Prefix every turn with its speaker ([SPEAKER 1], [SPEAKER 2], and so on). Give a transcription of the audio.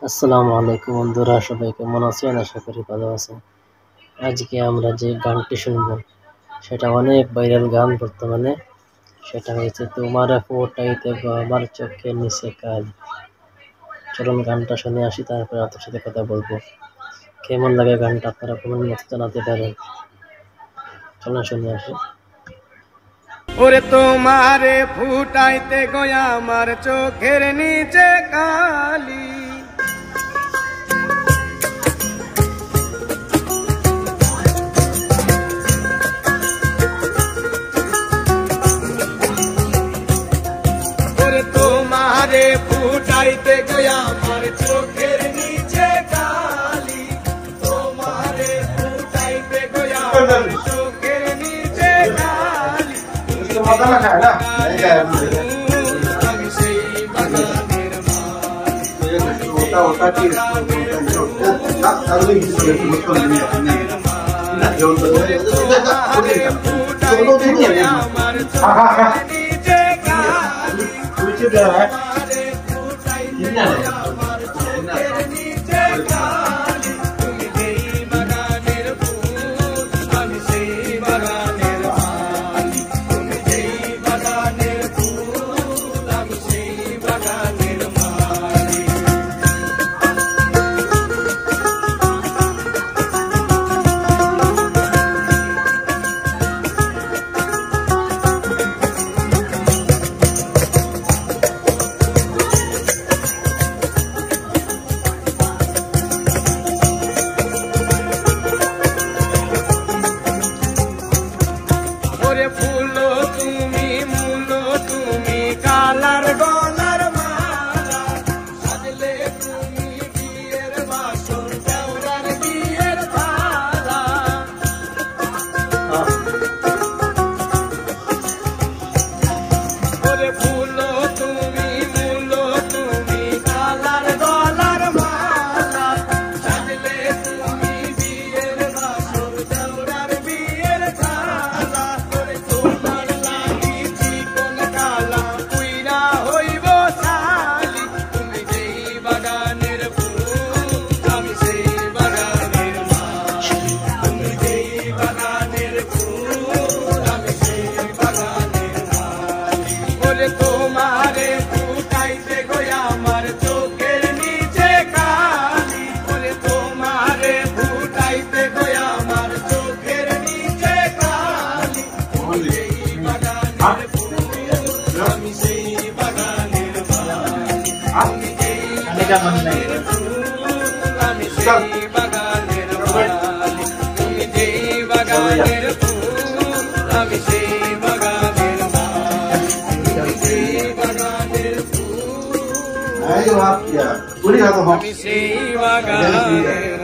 [SPEAKER 1] আসসালামু আলাইকুম বন্ধুরা, সবাই কেমন আছেন? আশা করি ভালো আছেন। আজকে আমরা যে গানটি শুনব সেটা অনেক ভাইরাল গান বর্তমানে। সেটা হয়েছে তোমার ফোটাইতে গো আমার চোখের নিচে কাল। চলুন গানটা শুনে আসি, তারপরে আপনার সাথে কথা বলবো। কেমন লাগে গানটা আপনারা কমেন্ট বক্সে জানাতে পারেন। চলুন শুনে আসি।
[SPEAKER 2] ওরে তোমারে ফুটাইতে গো আমার চোখের নিচে কালি, ওরে তোমারে ফুটাইতে গো আমার চোখের নিচে কালি, তোমারে ফুটাইতে গো আমার চোখের নিচে কালি। আমি সেই বাগানের ফুল তুমি মূল তুমি কালার গলার মালা, সাজলে তুমি বিয়ের বাসর দেওরার বিয়ের থালা। ওরে ফুল তুমি মূল তুমি কালার গলার মালা, সাজলে তুমি বিয়ের বাসর দেওরার বিয়ের থালা। তোমারে ফুটাইতে গো আমার চোখের নিচে কালি, ওরে তোমারে ফুটাইতে গো আমার চোখের নিচে কালি। আমি সেই বাগানের মালি, আমি সেই বাগানের ফুল, আমি সেই বাগানের মালি, তুমি যেই বাগানের ফুল, আমি সেই বাগানের
[SPEAKER 3] Ayo, ya. Boleh kata
[SPEAKER 2] আমি সেই বাগানের